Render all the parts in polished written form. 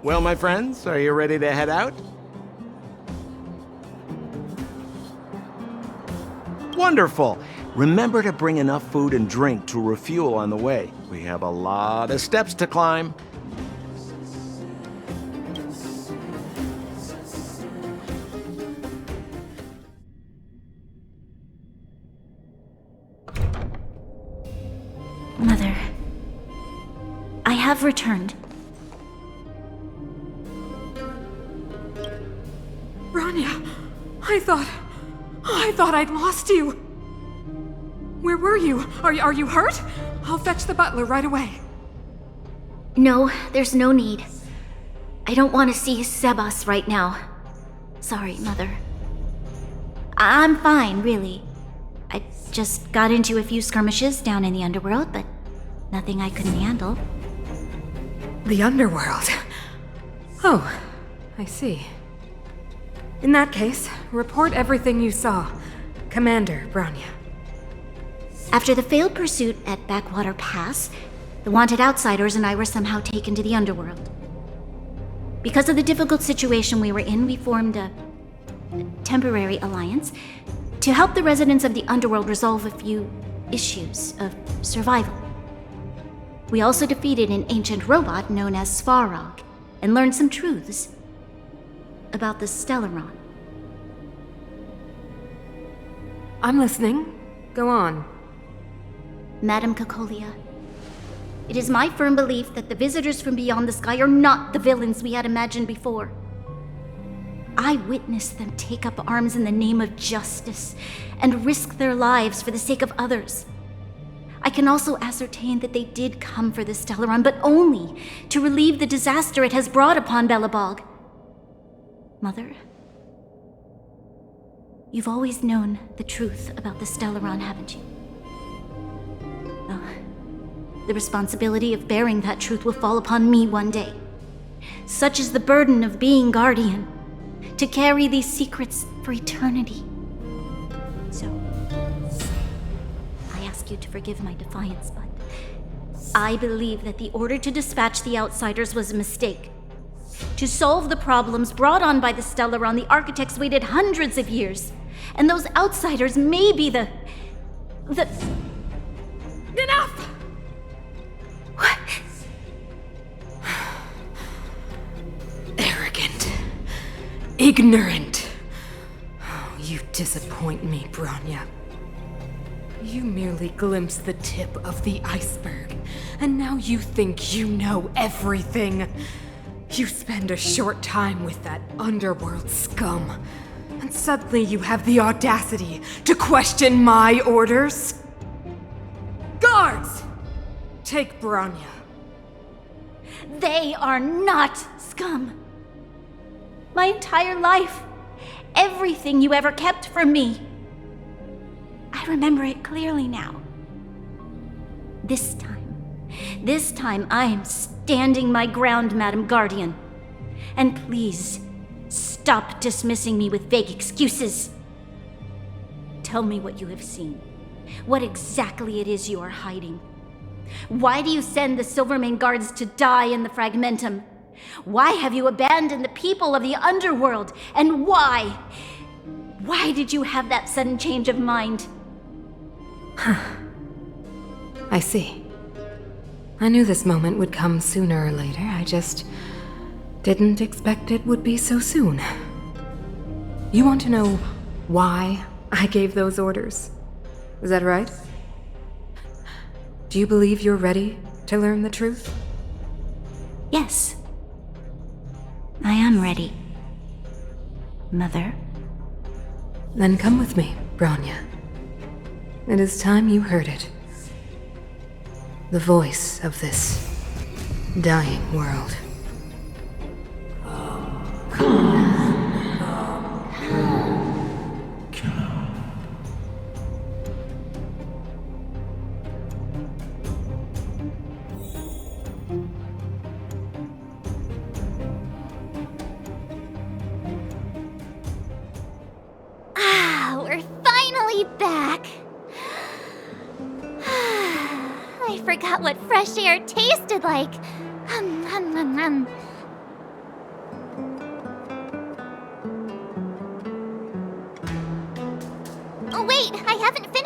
Well, my friends, are you ready to head out? Wonderful! Remember to bring enough food and drink to refuel on the way. We have a lot of steps to climb. Mother, I have returned. Bronya, I thought I'd lost you. Where were you? Are you hurt? I'll fetch the butler right away. No, there's no need. I don't want to see Sebas right now. Sorry, Mother. I'm fine, really. I just got into a few skirmishes down in the underworld, but nothing I couldn't handle. The underworld? Oh, I see. In that case, report everything you saw. Commander Bronya. After the failed pursuit at Backwater Pass, the wanted outsiders and I were somehow taken to the underworld. Because of the difficult situation we were in, we formed a temporary alliance to help the residents of the underworld resolve a few issues of survival. We also defeated an ancient robot known as Swarog and learned some truths about the Stellarone. I'm listening. Go on. Madam Cacolia, it is my firm belief that the visitors from beyond the sky are not the villains we had imagined before. I witnessed them take up arms in the name of justice and risk their lives for the sake of others. I can also ascertain that they did come for the Stellarone, but only to relieve the disaster it has brought upon Belobog. Mother, you've always known the truth about the Stellarone, haven't you? Well, the responsibility of bearing that truth will fall upon me one day. Such is the burden of being guardian, to carry these secrets for eternity. So, I ask you to forgive my defiance, but I believe that the order to dispatch the outsiders was a mistake. To solve the problems brought on by the Stellarone, the architects waited hundreds of years. And those outsiders may be the... Enough! What? Arrogant. Ignorant. Oh, you disappoint me, Bronya. You merely glimpsed the tip of the iceberg, and now you think you know everything. You spend a short time with that underworld scum, and suddenly you have the audacity to question my orders? Guards! Take Bronya. They are not scum. My entire life, everything you ever kept from me. I remember it clearly now. This time I am standing my ground, Madam Guardian. And please, stop dismissing me with vague excuses. Tell me what you have seen. What exactly it is you are hiding. Why do you send the Silvermane guards to die in the Fragmentum? Why have you abandoned the people of the underworld? And why? Why did you have that sudden change of mind? I see. I knew this moment would come sooner or later. I just didn't expect it would be so soon. You want to know why I gave those orders? Is that right? Do you believe you're ready to learn the truth? Yes. I am ready. Mother? Then come with me, Bronya. It is time you heard it. The voice of this dying world. We're finally back. I forgot what fresh air tasted like.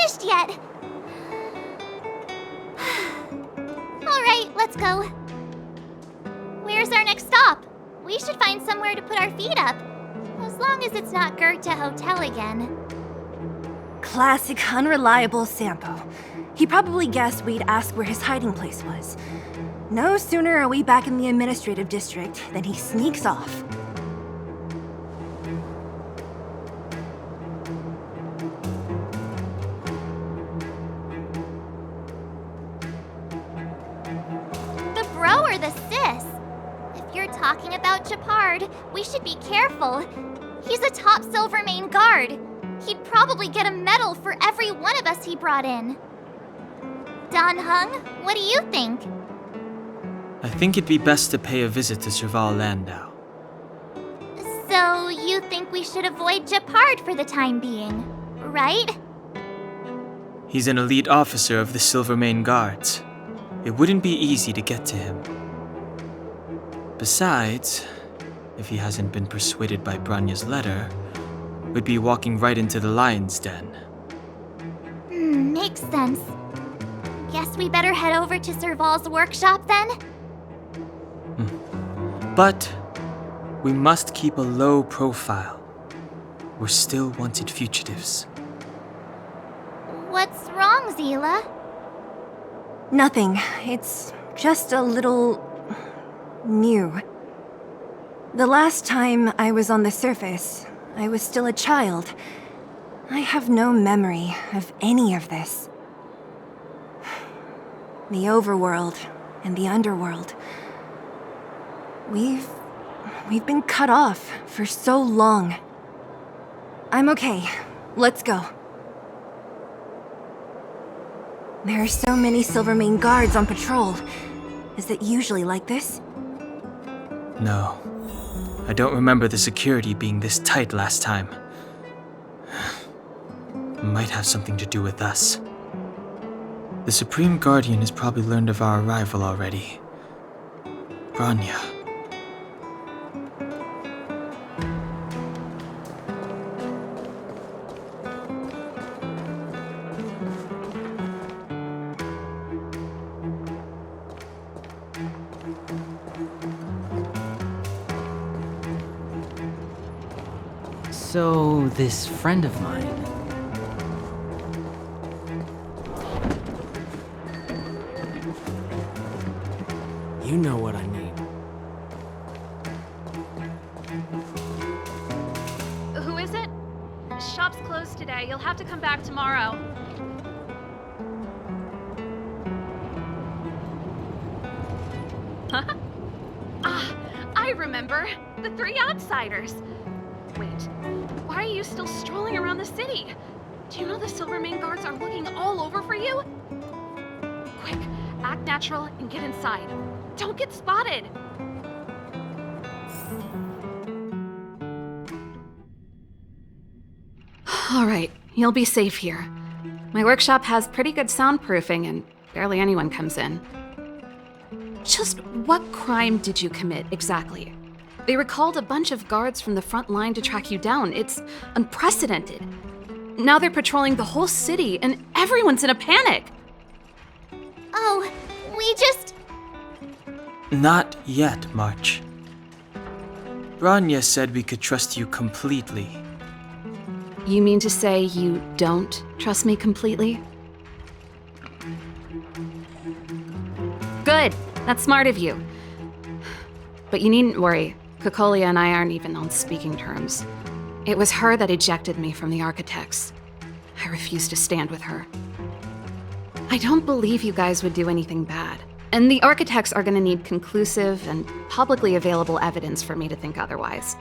finished yet. Alright, let's go. Where's our next stop? We should find somewhere to put our feet up. As long as it's not Goethe Hotel again. Classic unreliable Sampo. He probably guessed we'd ask where his hiding place was. No sooner are we back in the administrative district than he sneaks off. The bro or the sis? If you're talking about Japard, we should be careful. He's a top Silvermane guard. He'd probably get a medal for every one of us he brought in. Don Hung, what do you think? I think it'd be best to pay a visit to Serval Landau. So, you think we should avoid Japard for the time being, right? He's an elite officer of the Silvermane Guards. It wouldn't be easy to get to him. Besides, if he hasn't been persuaded by Bronya's letter, we'd be walking right into the lion's den. Makes sense. Guess we better head over to Serval's workshop then? But we must keep a low profile. We're still wanted fugitives. What's wrong, Zila? Nothing. It's just a little... new. The last time I was on the surface, I was still a child. I have no memory of any of this. The overworld and the underworld. We've been cut off for so long. I'm okay. Let's go. There are so many Silvermane guards on patrol. Is it usually like this? No. I don't remember the security being this tight last time. Might have something to do with us. The Supreme Guardian has probably learned of our arrival already. Bronya. So, this friend of mine... You know what I mean. Who is it? Shop's closed today. You'll have to come back tomorrow. Huh? Ah, I remember. The three outsiders. Wait, why are you still strolling around the city? Do you know the Silvermane guards are looking all over for you? Quick, act natural and get inside. Don't get spotted! Alright, you'll be safe here. My workshop has pretty good soundproofing and barely anyone comes in. Just what crime did you commit exactly? They recalled a bunch of guards from the front line to track you down. It's unprecedented. Now they're patrolling the whole city and everyone's in a panic! Oh, we just... Not yet, March. Bronya said we could trust you completely. You mean to say you don't trust me completely? Good! That's smart of you. But you needn't worry. Kokolia and I aren't even on speaking terms. It was her that ejected me from the Architects. I refuse to stand with her. I don't believe you guys would do anything bad. And the Architects are gonna need conclusive and publicly available evidence for me to think otherwise.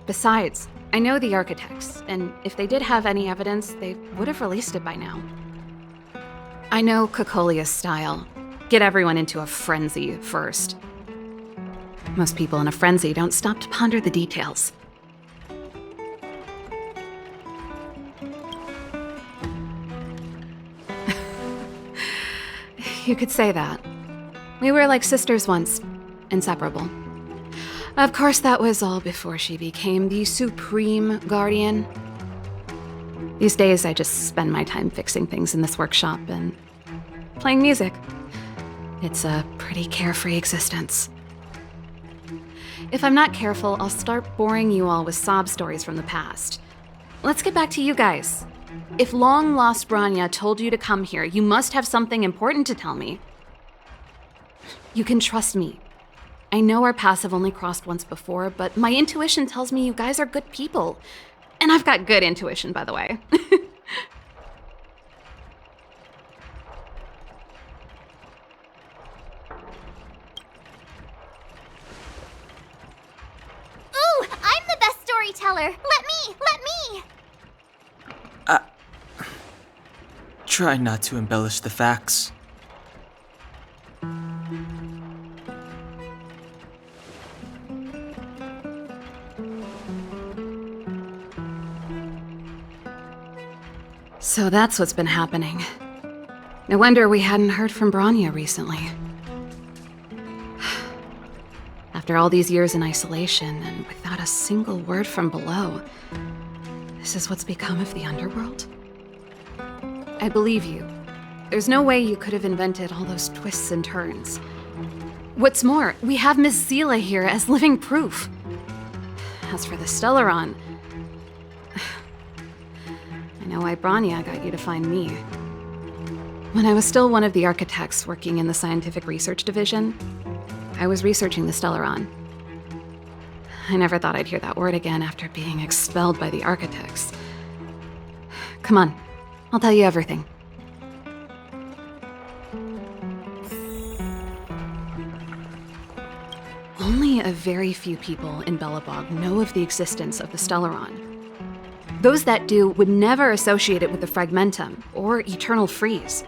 Besides, I know the Architects, and if they did have any evidence, they would have released it by now. I know Kokolia's style. Get everyone into a frenzy first. Most people in a frenzy don't stop to ponder the details. You could say that. We were like sisters once, inseparable. Of course, that was all before she became the Supreme Guardian. These days, I just spend my time fixing things in this workshop and playing music. It's a pretty carefree existence. If I'm not careful, I'll start boring you all with sob stories from the past. Let's get back to you guys. If long-lost Bronya told you to come here, you must have something important to tell me. You can trust me. I know our paths have only crossed once before, but my intuition tells me you guys are good people. And I've got good intuition, by the way. Ooh, I'm the best storyteller. Let me. Try not to embellish the facts. So that's what's been happening. No wonder we hadn't heard from Bronya recently. After all these years in isolation and without a single word from below, this is what's become of the underworld? I believe you. There's no way you could have invented all those twists and turns. What's more, we have Miss Seela here as living proof. As for the Stellarone, I know why Bronya got you to find me. When I was still one of the architects working in the scientific research division, I was researching the Stellarone. I never thought I'd hear that word again after being expelled by the architects. Come on, I'll tell you everything. Only a very few people in Belobog know of the existence of the Stellarone. Those that do would never associate it with the Fragmentum or Eternal Freeze.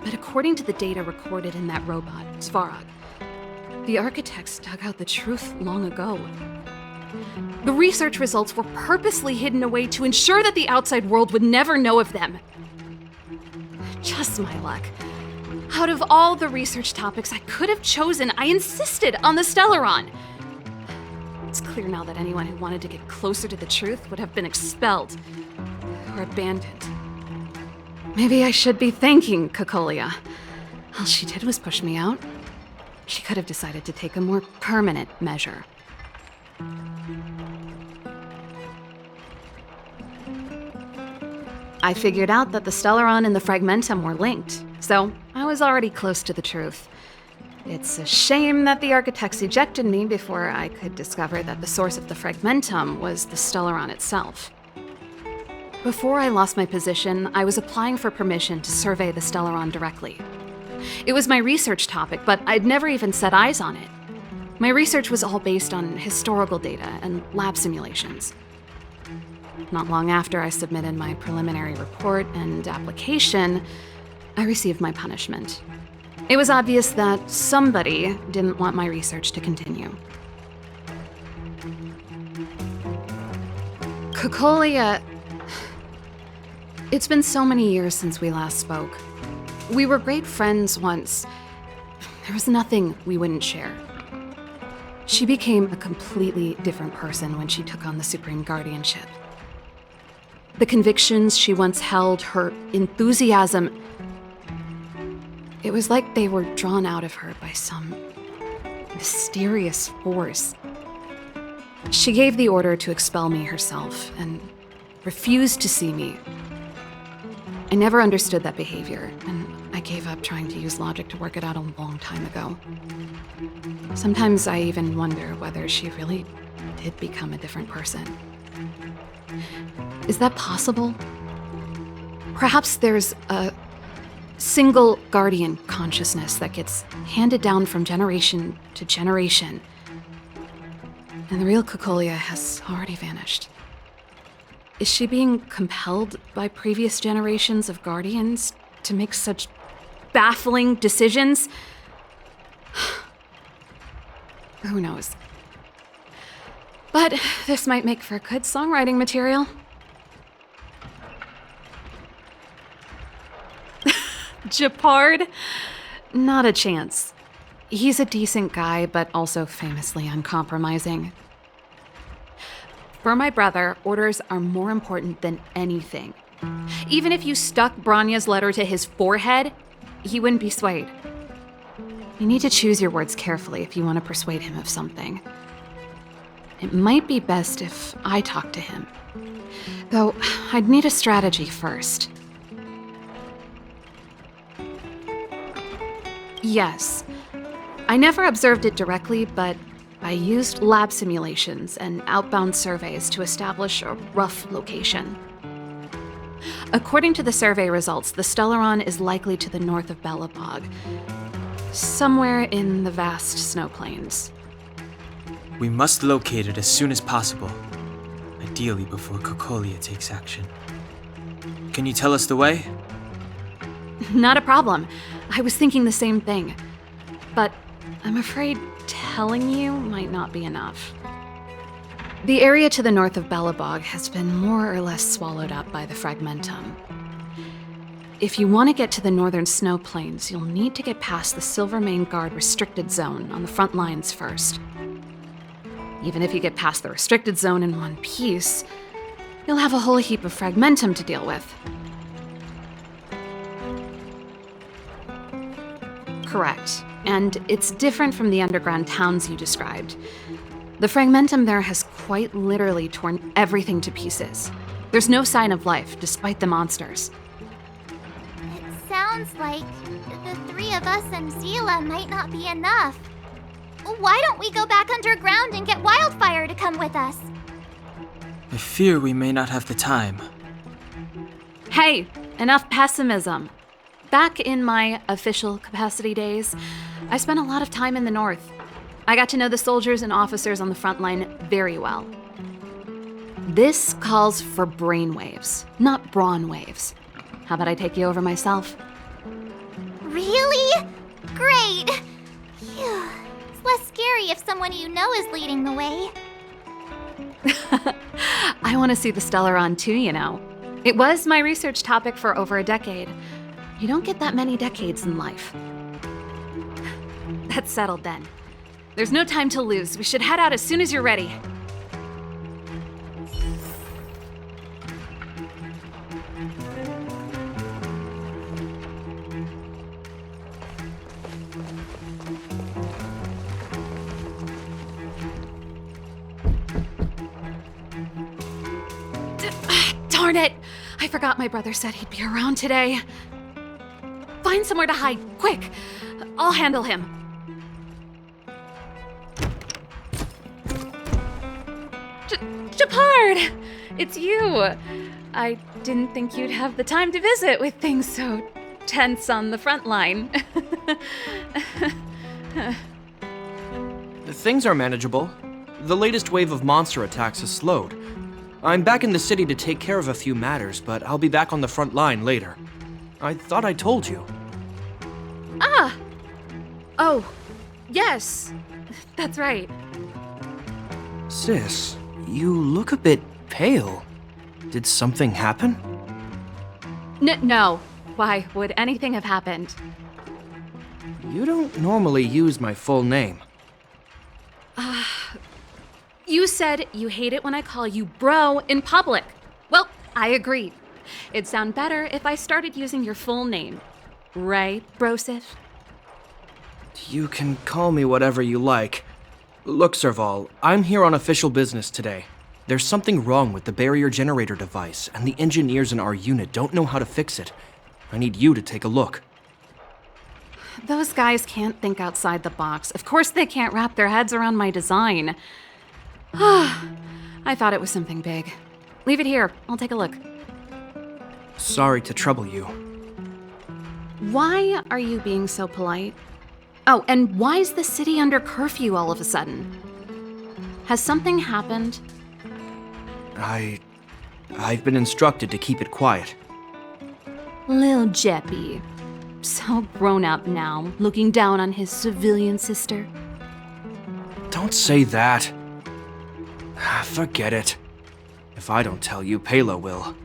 But according to the data recorded in that robot, Svarog, the architects dug out the truth long ago. The research results were purposely hidden away to ensure that the outside world would never know of them. Just my luck. Out of all the research topics I could have chosen, I insisted on the Stellarone. It's clear now that anyone who wanted to get closer to the truth would have been expelled or abandoned. Maybe I should be thanking Cocolia. All she did was push me out. She could have decided to take a more permanent measure. I figured out that the Stellarone and the Fragmentum were linked, so I was already close to the truth. It's a shame that the architects ejected me before I could discover that the source of the Fragmentum was the Stellarone itself. Before I lost my position, I was applying for permission to survey the Stellarone directly. It was my research topic, but I'd never even set eyes on it. My research was all based on historical data and lab simulations. Not long after I submitted my preliminary report and application, I received my punishment. It was obvious that somebody didn't want my research to continue. Cocolia... It's been so many years since we last spoke. We were great friends once. There was nothing we wouldn't share. She became a completely different person when she took on the Supreme Guardianship. The convictions she once held, her enthusiasm, it was like they were drawn out of her by some mysterious force. She gave the order to expel me herself and refused to see me. I never understood that behavior, and I gave up trying to use logic to work it out a long time ago. Sometimes I even wonder whether she really did become a different person. Is that possible? Perhaps there's a single guardian consciousness that gets handed down from generation to generation, and the real Cocolia has already vanished. Is she being compelled by previous generations of guardians to make such baffling decisions? Who knows? But this might make for good songwriting material. Japard? Not a chance. He's a decent guy, but also famously uncompromising. For my brother, orders are more important than anything. Even if you stuck Bronya's letter to his forehead, he wouldn't be swayed. You need to choose your words carefully if you want to persuade him of something. It might be best if I talk to him. Though, I'd need a strategy first. Yes. I never observed it directly, but I used lab simulations and outbound surveys to establish a rough location. According to the survey results, the Stellarone is likely to the north of Belobog, somewhere in the vast snow plains. We must locate it as soon as possible, ideally before Cocolia takes action. Can you tell us the way? Not a problem. I was thinking the same thing. But I'm afraid telling you might not be enough. The area to the north of Belobog has been more or less swallowed up by the Fragmentum. If you want to get to the northern snow plains, you'll need to get past the Silvermane Guard restricted zone on the front lines first. Even if you get past the restricted zone in one piece, you'll have a whole heap of Fragmentum to deal with. Correct. And it's different from the underground towns you described. The Fragmentum there has quite literally torn everything to pieces. There's no sign of life, despite the monsters. It sounds like the three of us and Zila might not be enough. Why don't we go back underground and get Wildfire to come with us? I fear we may not have the time. Hey, enough pessimism. Back in my official capacity days, I spent a lot of time in the north. I got to know the soldiers and officers on the front line very well. This calls for brainwaves, not brawn waves. How about I take you over myself? Really? Great! Phew. It's less scary if someone you know is leading the way. I want to see the Stellarone too, you know. It was my research topic for over a decade. You don't get that many decades in life. That's settled then. There's no time to lose. We should head out as soon as you're ready. Darn it! I forgot my brother said he'd be around today. Find somewhere to hide, quick! I'll handle him. Chapard! It's you! I didn't think you'd have the time to visit with things so tense on the front line. Things are manageable. The latest wave of monster attacks has slowed. I'm back in the city to take care of a few matters, but I'll be back on the front line later. I thought I told you. Ah! Oh, yes. That's right. Sis, you look a bit pale. Did something happen? No. Why would anything have happened? You don't normally use my full name. You said you hate it when I call you bro in public. Well, I agree. It'd sound better if I started using your full name. Right, Brosif? You can call me whatever you like. Look, Serval, I'm here on official business today. There's something wrong with the barrier generator device, and the engineers in our unit don't know how to fix it. I need you to take a look. Those guys can't think outside the box. Of course they can't wrap their heads around my design. I thought it was something big. Leave it here. I'll take a look. Sorry to trouble you. Why are you being so polite? Oh, and why is the city under curfew all of a sudden? Has something happened? I've been instructed to keep it quiet. Lil Jeppy. So grown up now, looking down on his civilian sister. Don't say that. Forget it. If I don't tell you, Pela will.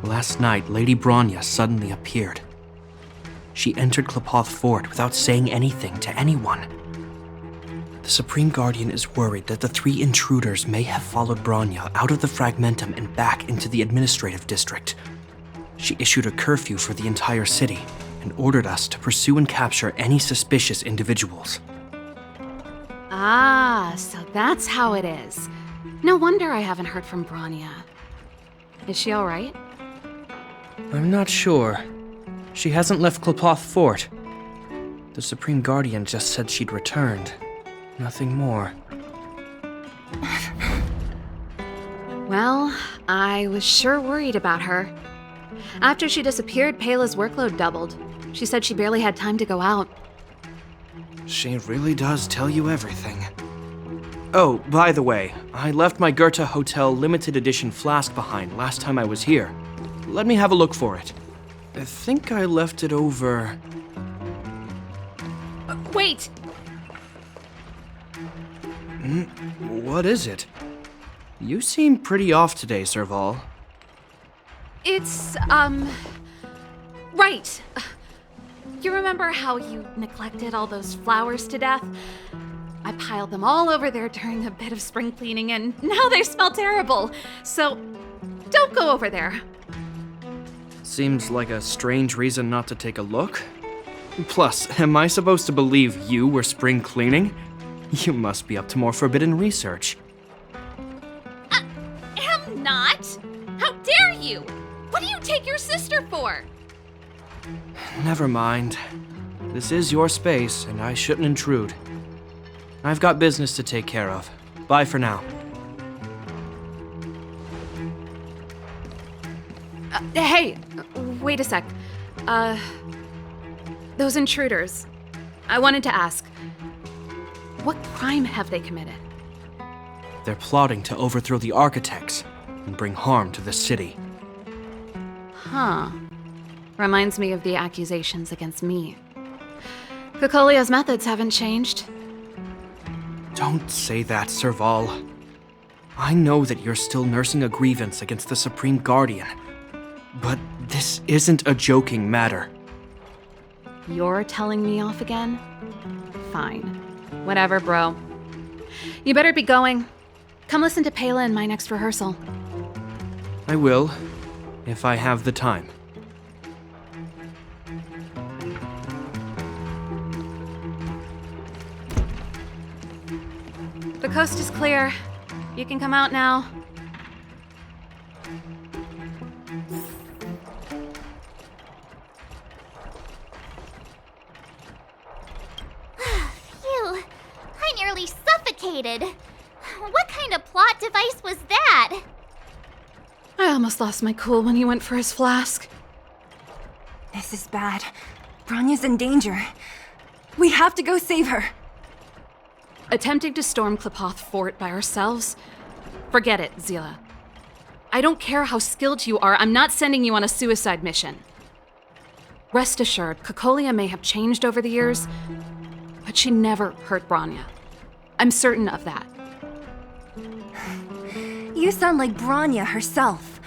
Last night, Lady Bronya suddenly appeared. She entered Klipoth Fort without saying anything to anyone. The Supreme Guardian is worried that the 3 intruders may have followed Bronya out of the Fragmentum and back into the administrative district. She issued a curfew for the entire city and ordered us to pursue and capture any suspicious individuals. Ah, so that's how it is. No wonder I haven't heard from Bronya. Is she all right? I'm not sure. She hasn't left Klippoth Fort. The Supreme Guardian just said she'd returned. Nothing more. Well, I was sure worried about her. After she disappeared, Pela's workload doubled. She said she barely had time to go out. She really does tell you everything. Oh, by the way, I left my Goethe Hotel limited edition flask behind last time I was here. Let me have a look for it. I think I left it over... Wait! What is it? You seem pretty off today, Serval. It's, right. You remember how you neglected all those flowers to death? I piled them all over there during a bit of spring cleaning, and now they smell terrible. So, don't go over there. Seems like a strange reason not to take a look. Plus, am I supposed to believe you were spring cleaning? You must be up to more forbidden research. Am not? How dare you? What do you take your sister for? Never mind. This is your space, and I shouldn't intrude. I've got business to take care of. Bye for now. Hey, wait a sec. Those intruders. I wanted to ask, what crime have they committed? They're plotting to overthrow the architects and bring harm to the city. Huh. Reminds me of the accusations against me. Kokolia's methods haven't changed. Don't say that, Serval. I know that you're still nursing a grievance against the Supreme Guardian, but this isn't a joking matter. You're telling me off again? Fine. Whatever, bro. You better be going. Come listen to Pela in my next rehearsal. I will, if I have the time. The coast is clear. You can come out now. Phew, I nearly suffocated. What kind of plot device was that? I almost lost my cool when he went for his flask. This is bad. Bronya's in danger. We have to go save her. Attempting to storm Klippoth Fort by ourselves? Forget it, Zila. I don't care how skilled you are, I'm not sending you on a suicide mission. Rest assured, Kokolia may have changed over the years, but she never hurt Bronya. I'm certain of that. You sound like Bronya herself.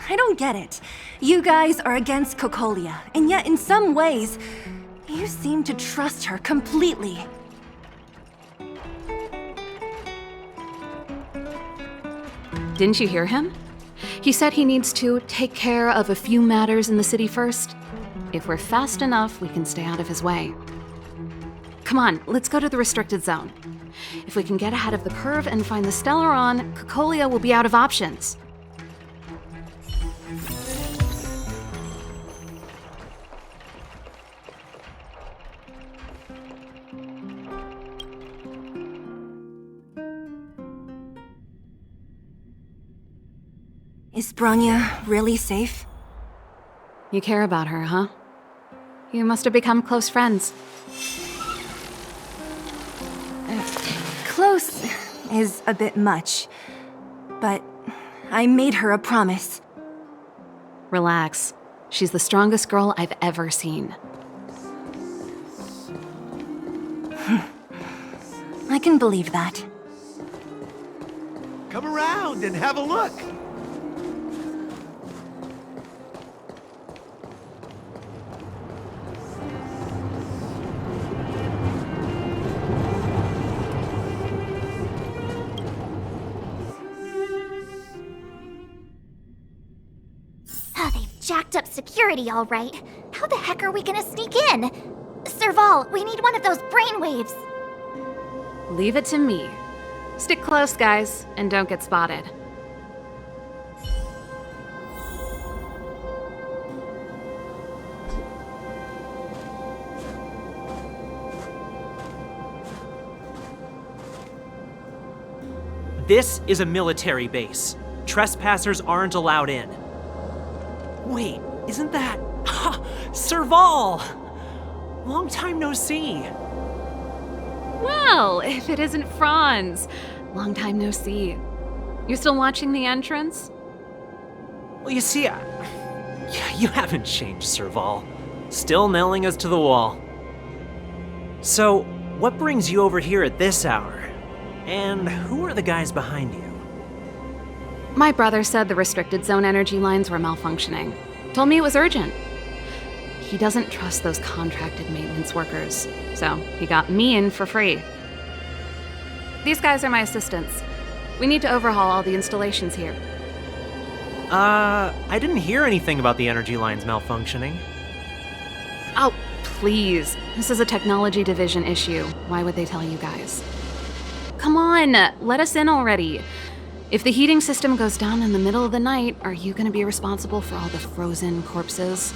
I don't get it. You guys are against Kokolia, and yet in some ways, you seem to trust her completely. Didn't you hear him? He said he needs to take care of a few matters in the city first. If we're fast enough, we can stay out of his way. Come on, let's go to the restricted zone. If we can get ahead of the curve and find the Stellarone, Kokolia will be out of options. Is Bronya really safe? You care about her, huh? You must have become close friends. Close is a bit much, but I made her a promise. Relax. She's the strongest girl I've ever seen. I can believe that. Come around and have a look. jacked up security, all right. How the heck are we gonna sneak in? Serval, we need one of those brainwaves. Leave it to me. Stick close, guys, and don't get spotted. This is a military base. Trespassers aren't allowed in. Wait, isn't that... Serval! Long time no see. Well, if it isn't Franz. Long time no see. You still watching the entrance? Well, you see, you haven't changed, Serval. Still nailing us to the wall. So, what brings you over here at this hour? And who are the guys behind you? My brother said the restricted zone energy lines were malfunctioning. Told me it was urgent. He doesn't trust those contracted maintenance workers, so he got me in for free. These guys are my assistants. We need to overhaul all the installations here. I didn't hear anything about the energy lines malfunctioning. Oh, please. This is a technology division issue. Why would they tell you guys? Come on, let us in already. If the heating system goes down in the middle of the night, are you gonna be responsible for all the frozen corpses?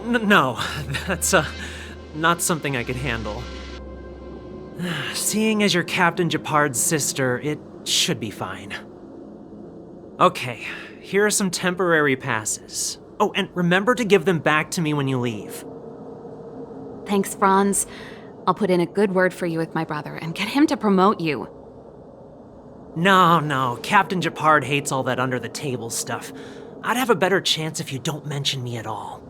No, that's not something I could handle. Seeing as you're Captain Japard's sister, it should be fine. Okay, here are some temporary passes. Oh, and remember to give them back to me when you leave. Thanks, Franz. I'll put in a good word for you with my brother and get him to promote you. No, Captain Japard hates all that under-the-table stuff. I'd have a better chance if you don't mention me at all.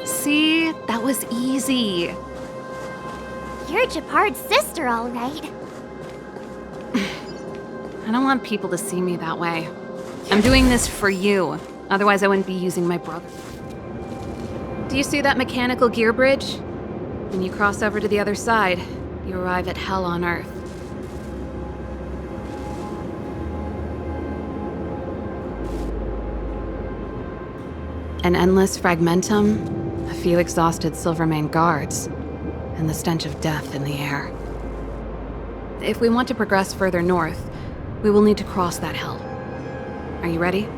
See? That was easy. You're Japard's sister, all right. I don't want people to see me that way. I'm doing this for you. Otherwise, I wouldn't be using my brother. Do you see that mechanical gear bridge? When you cross over to the other side, you arrive at Hell on Earth. An endless fragmentum, a few exhausted Silvermane guards, and the stench of death in the air. If we want to progress further north, we will need to cross that hell. Are you ready?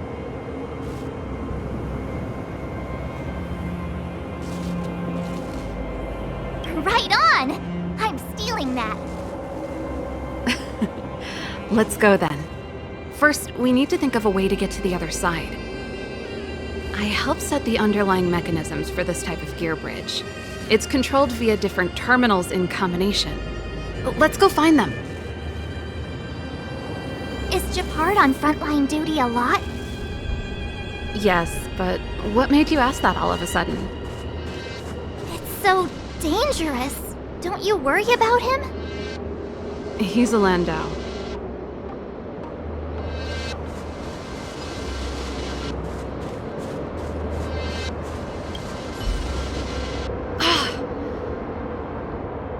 Right on! I'm stealing that. Let's go then. First, we need to think of a way to get to the other side. I helped set the underlying mechanisms for this type of gear bridge. It's controlled via different terminals in combination. Let's go find them. Is Japard on frontline duty a lot? Yes, but what made you ask that all of a sudden? It's so dangerous. Don't you worry about him? He's a Landau.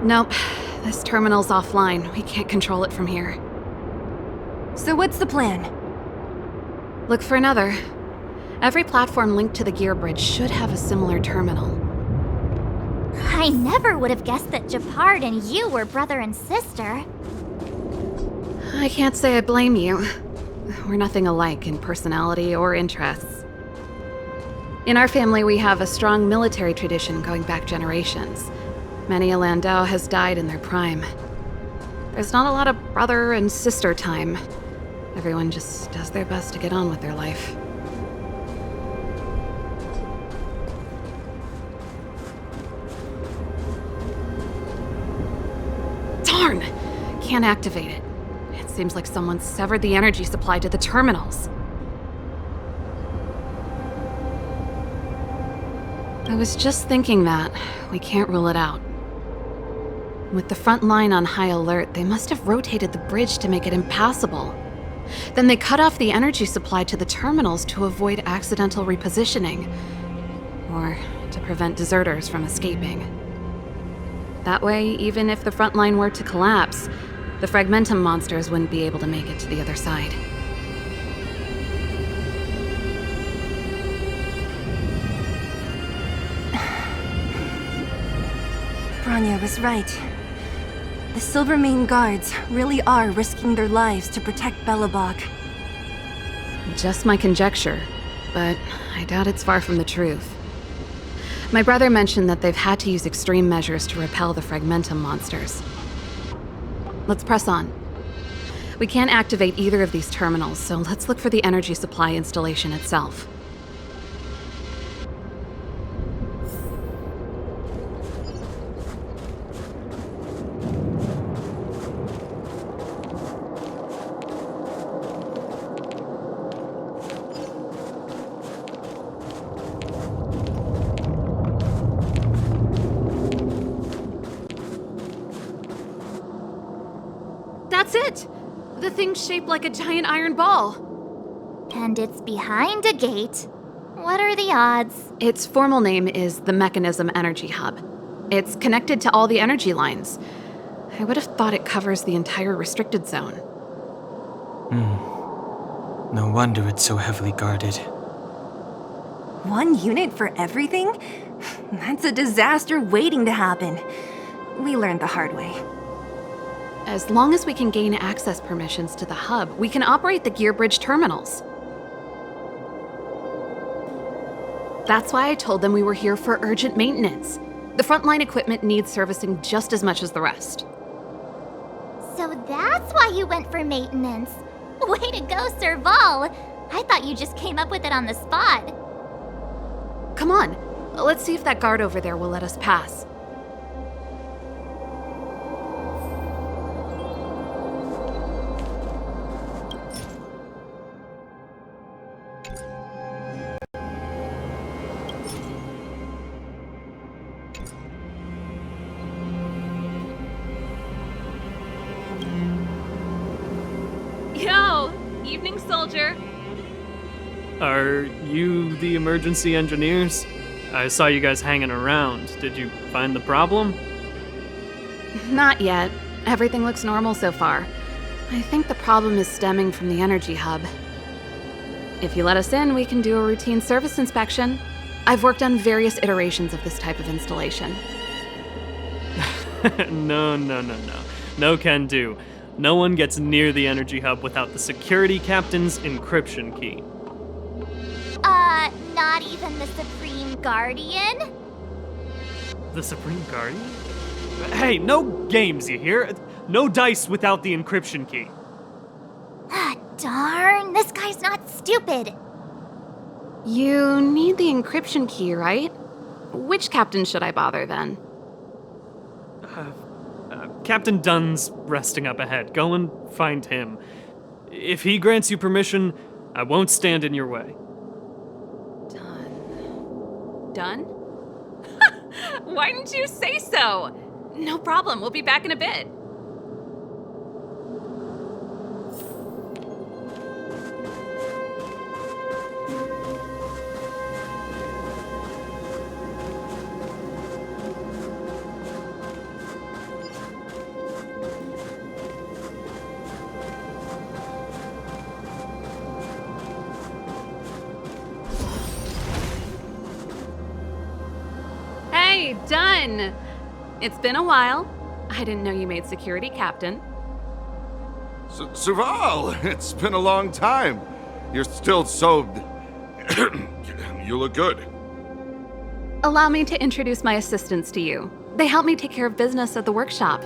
Nope. This terminal's offline. We can't control it from here. So what's the plan? Look for another. Every platform linked to the gear bridge should have a similar terminal. I never would have guessed that Japard and you were brother and sister. I can't say I blame you. We're nothing alike in personality or interests. In our family, we have a strong military tradition going back generations. Many a Landau has died in their prime. There's not a lot of brother and sister time. Everyone just does their best to get on with their life. Darn! Can't activate it. It seems like someone severed the energy supply to the terminals. I was just thinking that. We can't rule it out. With the front line on high alert, they must have rotated the bridge to make it impassable. Then they cut off the energy supply to the terminals to avoid accidental repositioning, or to prevent deserters from escaping. That way, even if the front line were to collapse, the Fragmentum monsters wouldn't be able to make it to the other side. Bronya was right. The Silvermane guards really are risking their lives to protect Belobog. Just my conjecture, but I doubt it's far from the truth. My brother mentioned that they've had to use extreme measures to repel the Fragmentum monsters. Let's press on. We can't activate either of these terminals, so let's look for the energy supply installation itself. That's it! The thing's shaped like a giant iron ball. And it's behind a gate. What are the odds? Its formal name is the Mechanism Energy Hub. It's connected to all the energy lines. I would have thought it covers the entire restricted zone. No wonder it's so heavily guarded. One unit for everything? That's a disaster waiting to happen. We learned the hard way. As long as we can gain access permissions to the hub, we can operate the gear bridge terminals. That's why I told them we were here for urgent maintenance. The frontline equipment needs servicing just as much as the rest. So that's why you went for maintenance. Way to go, Serval! I thought you just came up with it on the spot. Come on, let's see if that guard over there will let us pass. Yo! Evening, soldier. Are you the emergency engineers? I saw you guys hanging around. Did you find the problem? Not yet. Everything looks normal so far. I think the problem is stemming from the energy hub. If you let us in, we can do a routine service inspection. I've worked on various iterations of this type of installation. No. No can do. No one gets near the energy hub without the security captain's encryption key. Not even the Supreme Guardian? The Supreme Guardian? Hey, no games, you hear? No dice without the encryption key. Ah, darn, this guy's not stupid. You need the encryption key, right? Which captain should I bother then? Captain Dunn's resting up ahead. Go and find him. If he grants you permission, I won't stand in your way. Done? Why didn't you say so? No problem, we'll be back in a bit. Hey, Dunn! It's been a while. I didn't know you made security captain. Serval, it's been a long time. You're still so... You look good. Allow me to introduce my assistants to you. They help me take care of business at the workshop.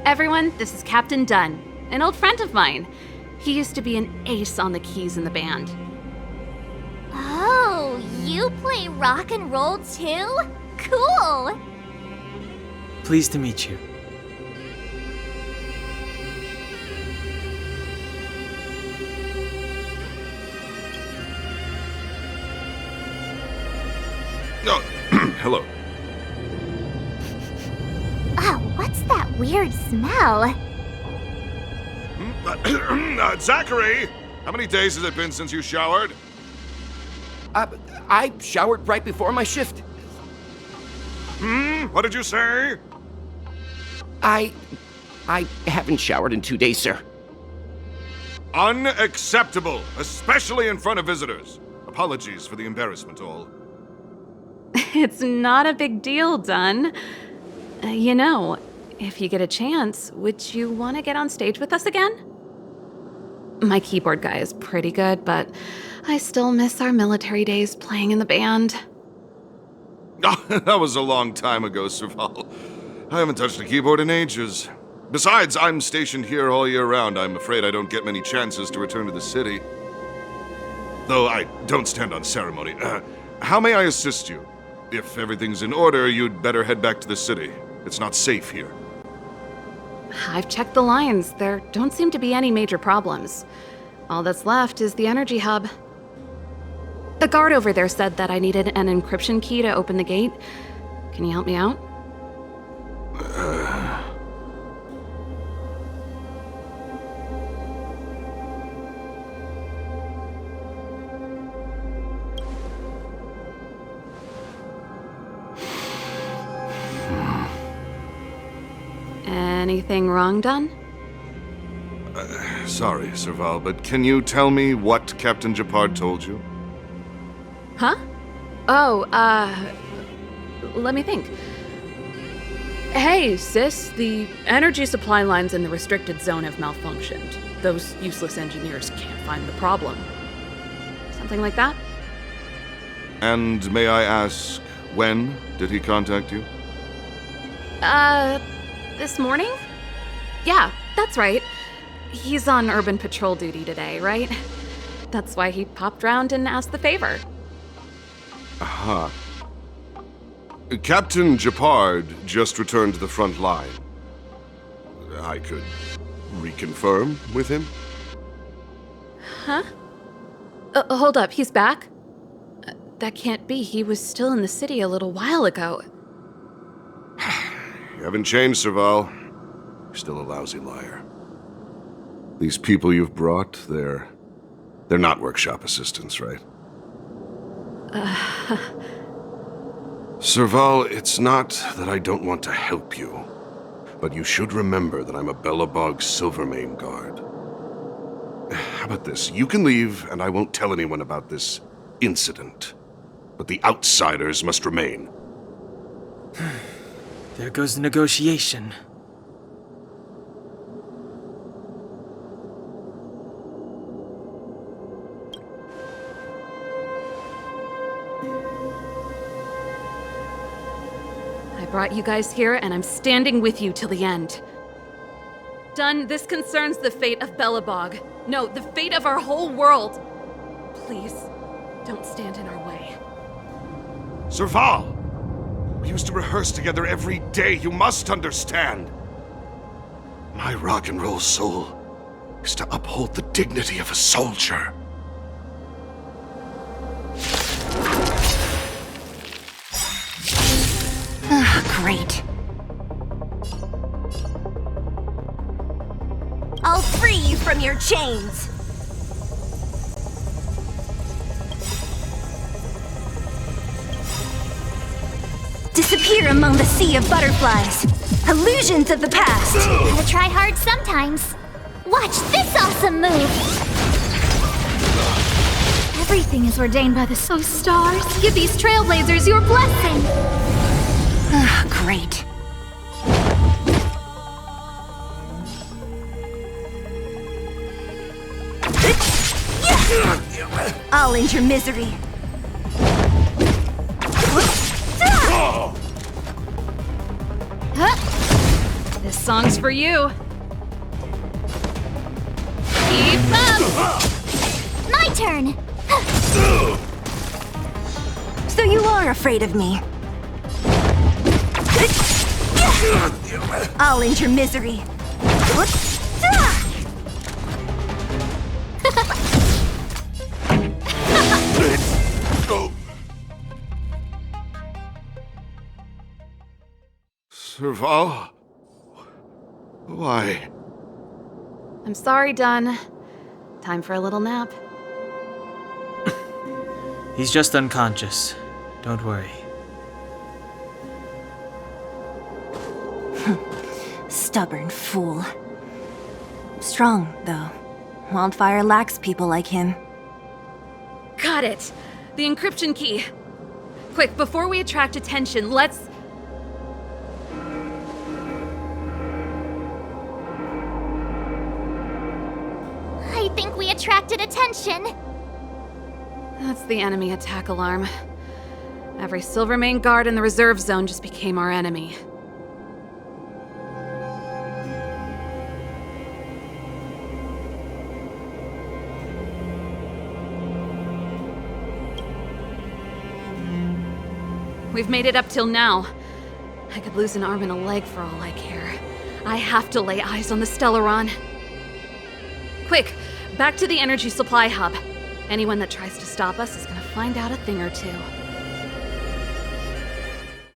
Everyone, this is Captain Dunn, an old friend of mine. He used to be an ace on the keys in the band. Oh, you play rock and roll too? Cool! Pleased to meet you. Oh, hello. Oh, what's that weird smell? Zachary! How many days has it been since you showered? I showered right before my shift. Hmm? What did you say? I haven't showered in 2 days, sir. Unacceptable, especially in front of visitors. Apologies for the embarrassment, all. It's not a big deal, Dunn. You know, if you get a chance, would you want to get on stage with us again? My keyboard guy is pretty good, but I still miss our military days playing in the band. That was a long time ago, Serval. I haven't touched a keyboard in ages. Besides, I'm stationed here all year round. I'm afraid I don't get many chances to return to the city. Though I don't stand on ceremony. How may I assist you? If everything's in order, you'd better head back to the city. It's not safe here. I've checked the lines. There don't seem to be any major problems. All that's left is the energy hub. The guard over there said that I needed an encryption key to open the gate. Can you help me out? Anything wrong, Dunn? Sorry, Serval, but can you tell me what Captain Japard told you? Huh? Oh, let me think. Hey, sis, the energy supply lines in the restricted zone have malfunctioned. Those useless engineers can't find the problem. Something like that? And may I ask, when did he contact you? This morning? Yeah, that's right. He's on urban patrol duty today, right? That's why he popped round and asked the favor. Aha. Captain Japard just returned to the front line. I could reconfirm with him? Huh? Hold up, he's back? That can't be. He was still in the city a little while ago. You haven't changed, Serval. You're still a lousy liar. These people you've brought, they're not workshop assistants, right? Serval, it's not that I don't want to help you, but you should remember that I'm a Belobog Silvermane guard. How about this? You can leave, and I won't tell anyone about this incident. But the outsiders must remain. There goes the negotiation. I brought you guys here, and I'm standing with you till the end. Dunn, this concerns the fate of Belobog. No, the fate of our whole world. Please, don't stand in our way. Serval! We used to rehearse together every day, you must understand. My rock and roll soul is to uphold the dignity of a soldier. Great. I'll free you from your chains. Disappear among the sea of butterflies. Illusions of the past. Gotta try hard sometimes. Watch this awesome move! Everything is ordained by the stars. Give these trailblazers your blessing! Great. I'll end your misery. This song's for you. Keep up! My turn! So you are afraid of me. I'll end your misery. Serval? Why? I'm sorry, Dunn. Time for a little nap. He's just unconscious. Don't worry. Stubborn fool. Strong, though. Wildfire lacks people like him. Got it! The encryption key. Quick, before we attract attention, let's... I think we attracted attention. That's the enemy attack alarm. Every Silvermane guard in the reserve zone just became our enemy. We've made it up till now. I could lose an arm and a leg for all I care. I have to lay eyes on the Stellarone. Quick, back to the energy supply hub. Anyone that tries to stop us is gonna find out a thing or two.